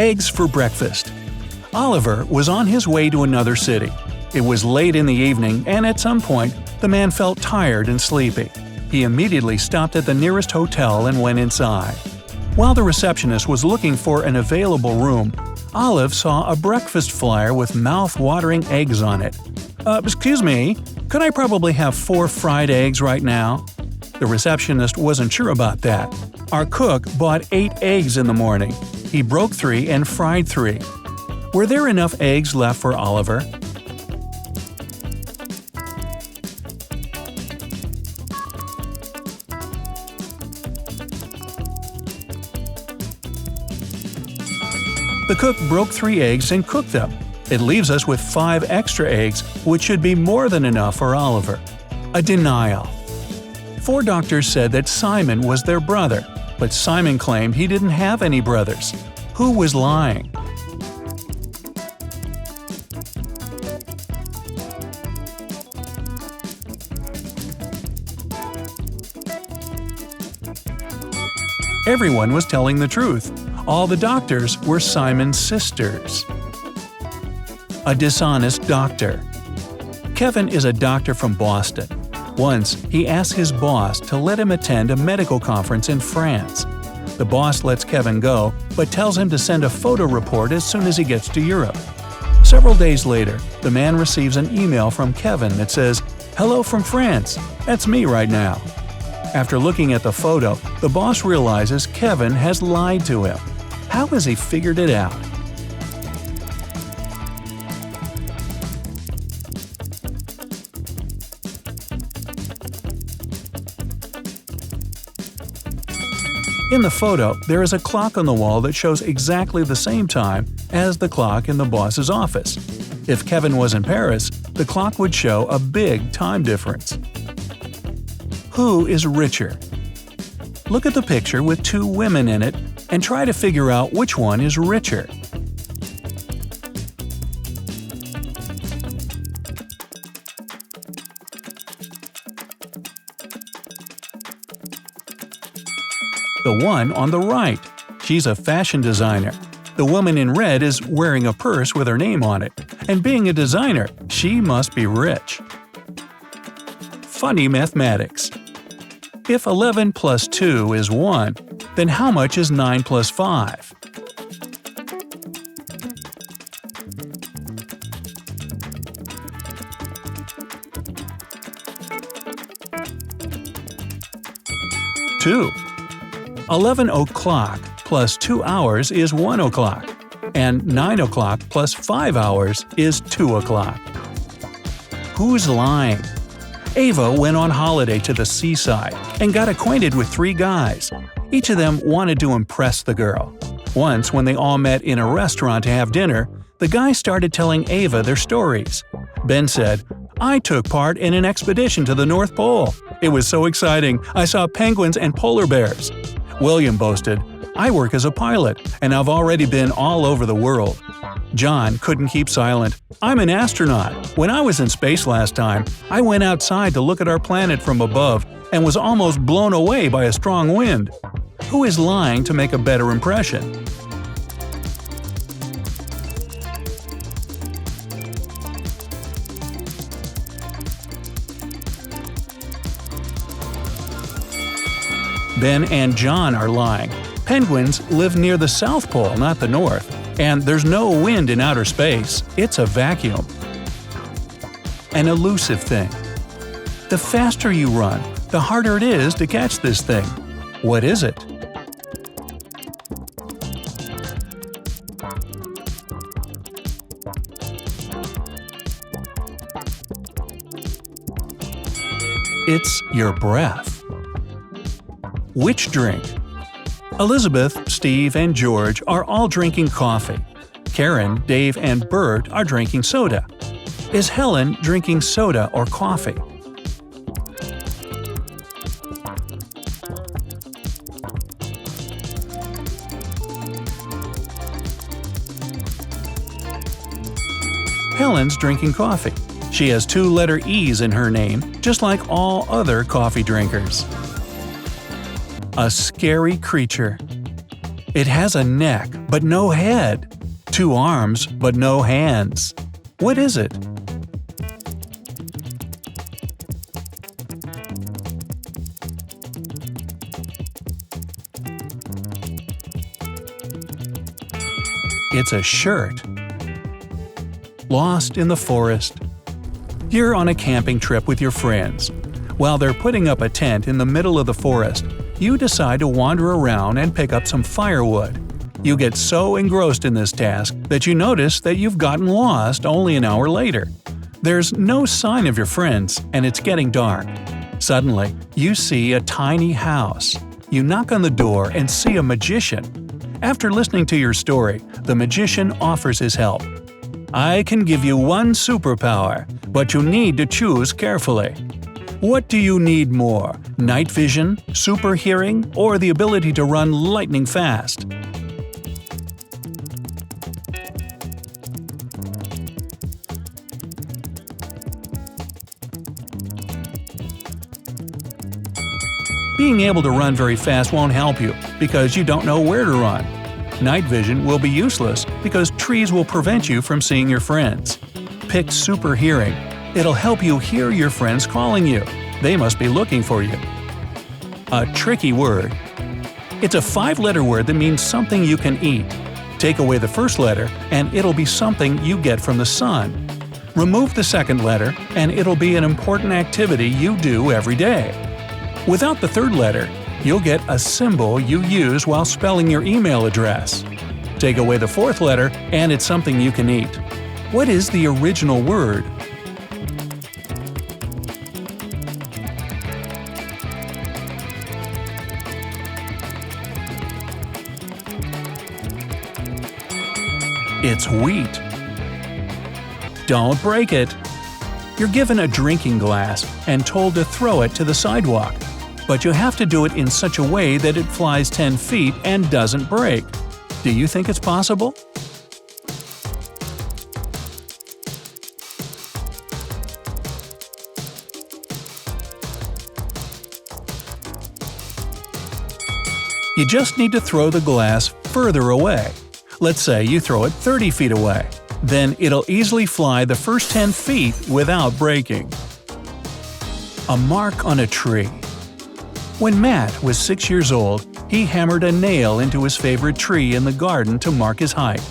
Eggs for breakfast. Oliver was on his way to another city. It was late in the evening, and at some point, the man felt tired and sleepy. He immediately stopped at the nearest hotel and went inside. While the receptionist was looking for an available room, Olive saw a breakfast flyer with mouth-watering eggs on it. Excuse me, could I probably have 4 fried eggs right now?" The receptionist wasn't sure about that. Our cook bought 8 eggs in the morning. He broke 3 and fried 3. Were there enough eggs left for Oliver? The cook broke 3 eggs and cooked them. It leaves us with 5 extra eggs, which should be more than enough for Oliver. A denial. 4 doctors said that Simon was their brother, but Simon claimed he didn't have any brothers. Who was lying? Everyone was telling the truth. All the doctors were Simon's sisters. A dishonest doctor. Kevin is a doctor from Boston. Once, he asked his boss to let him attend a medical conference in France. The boss lets Kevin go, but tells him to send a photo report as soon as he gets to Europe. Several days later, the man receives an email from Kevin that says, "Hello from France. That's me right now." After looking at the photo, the boss realizes Kevin has lied to him. How has he figured it out? In the photo, there is a clock on the wall that shows exactly the same time as the clock in the boss's office. If Kevin was in Paris, the clock would show a big time difference. Who is richer? Look at the picture with 2 women in it and try to figure out which one is richer. The one on the right. She's a fashion designer. The woman in red is wearing a purse with her name on it, and being a designer, she must be rich. Funny mathematics. If 11 plus 2 is 1, then how much is 9 plus 5? Two. 11 o'clock plus 2 hours is 1 o'clock, and 9 o'clock plus 5 hours is 2 o'clock. Who's lying? Ava went on holiday to the seaside and got acquainted with 3 guys. Each of them wanted to impress the girl. Once, when they all met in a restaurant to have dinner, the guys started telling Ava their stories. Ben said, "I took part in an expedition to the North Pole. It was so exciting, I saw penguins and polar bears." William boasted, "I work as a pilot, and I've already been all over the world." John couldn't keep silent. "I'm an astronaut. When I was in space last time, I went outside to look at our planet from above and was almost blown away by a strong wind." Who is lying to make a better impression? Ben and John are lying. Penguins live near the South Pole, not the North. And there's no wind in outer space. It's a vacuum. An elusive thing. The faster you run, the harder it is to catch this thing. What is it? It's your breath. Which drink? Elizabeth, Steve, and George are all drinking coffee. Karen, Dave, and Bert are drinking soda. Is Helen drinking soda or coffee? Helen's drinking coffee. She has 2 letter E's in her name, just like all other coffee drinkers. A scary creature. It has a neck, but no head. 2 arms, but no hands. What is it? It's a shirt. Lost in the forest. You're on a camping trip with your friends. While they're putting up a tent in the middle of the forest, you decide to wander around and pick up some firewood. You get so engrossed in this task that you notice that you've gotten lost only an hour later. There's no sign of your friends, and it's getting dark. Suddenly, you see a tiny house. You knock on the door and see a magician. After listening to your story, the magician offers his help. I can give you one superpower, but you need to choose carefully. What do you need more, night vision, super hearing, or the ability to run lightning fast? Being able to run very fast won't help you because you don't know where to run. Night vision will be useless because trees will prevent you from seeing your friends. Pick super hearing. It'll help you hear your friends calling you. They must be looking for you. A tricky word. It's a 5-letter word that means something you can eat. Take away the first letter and it'll be something you get from the sun. Remove the second letter and it'll be an important activity you do every day. Without the third letter, you'll get a symbol you use while spelling your email address. Take away the fourth letter and it's something you can eat. What is the original word? It's wheat. Don't break it. You're given a drinking glass and told to throw it to the sidewalk. But you have to do it in such a way that it flies 10 feet and doesn't break. Do you think it's possible? You just need to throw the glass further away. Let's say you throw it 30 feet away. Then it'll easily fly the first 10 feet without breaking. A mark on a tree. When Matt was 6 years old, he hammered a nail into his favorite tree in the garden to mark his height.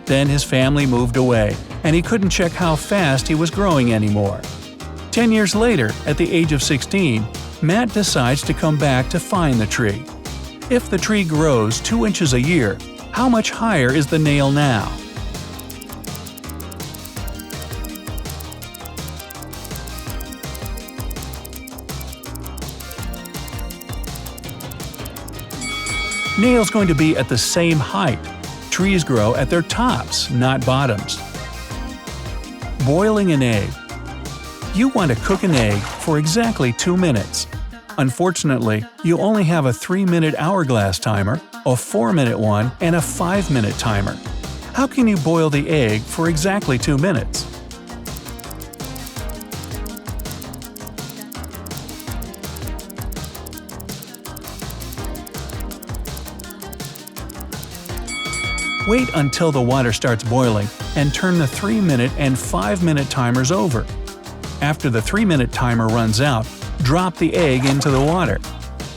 Then his family moved away, and he couldn't check how fast he was growing anymore. 10 years later, at the age of 16, Matt decides to come back to find the tree. If the tree grows 2 inches a year, how much higher is the nail now? Nail's going to be at the same height. Trees grow at their tops, not bottoms. Boiling an egg. You want to cook an egg for exactly 2 minutes. Unfortunately, you only have a 3-minute hourglass timer, a 4-minute one, and a 5-minute timer. How can you boil the egg for exactly 2 minutes? Wait until the water starts boiling and turn the 3-minute and 5-minute timers over. After the 3-minute timer runs out, drop the egg into the water.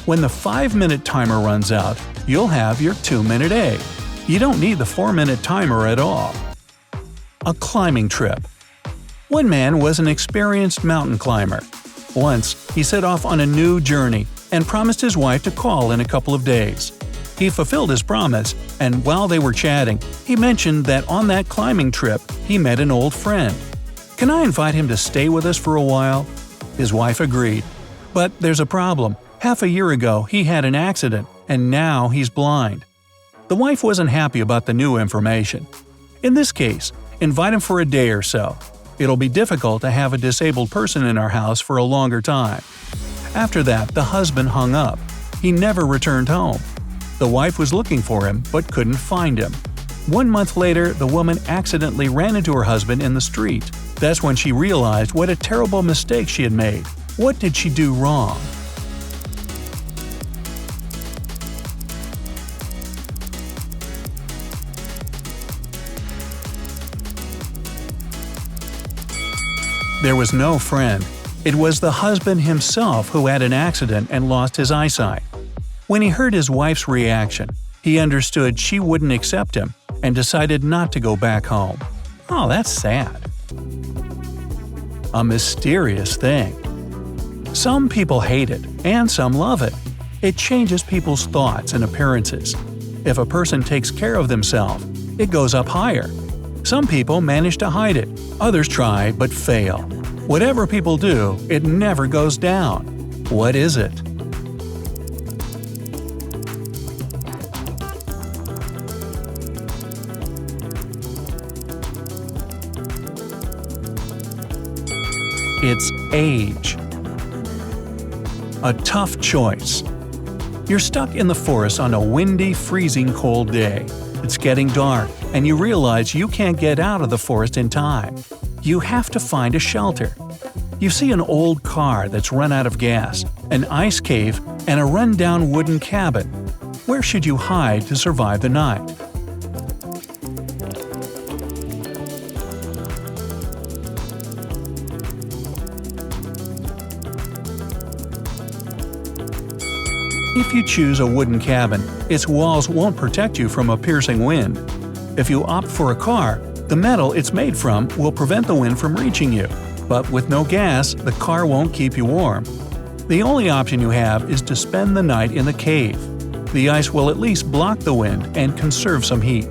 When the 5-minute timer runs out, you'll have your 2-minute egg. You don't need the 4-minute timer at all. A climbing trip. One man was an experienced mountain climber. Once, he set off on a new journey and promised his wife to call in a couple of days. He fulfilled his promise, and while they were chatting, he mentioned that on that climbing trip, he met an old friend. "Can I invite him to stay with us for a while?" His wife agreed. But there's a problem. Half a year ago, he had an accident, and now he's blind. The wife wasn't happy about the new information. In this case, invite him for a day or so. It'll be difficult to have a disabled person in our house for a longer time. After that, the husband hung up. He never returned home. The wife was looking for him but couldn't find him. 1 month later, the woman accidentally ran into her husband in the street. That's when she realized what a terrible mistake she had made. What did she do wrong? There was no friend. It was the husband himself who had an accident and lost his eyesight. When he heard his wife's reaction, he understood she wouldn't accept him and decided not to go back home. Oh, that's sad. A mysterious thing. Some people hate it, and some love it. It changes people's thoughts and appearances. If a person takes care of themselves, it goes up higher. Some people manage to hide it, others try but fail. Whatever people do, it never goes down. What is it? It's age. A tough choice. You're stuck in the forest on a windy, freezing cold day. It's getting dark, and you realize you can't get out of the forest in time. You have to find a shelter. You see an old car that's run out of gas, an ice cave, and a run-down wooden cabin. Where should you hide to survive the night? If you choose a wooden cabin, its walls won't protect you from a piercing wind. If you opt for a car, the metal it's made from will prevent the wind from reaching you. But with no gas, the car won't keep you warm. The only option you have is to spend the night in the cave. The ice will at least block the wind and conserve some heat.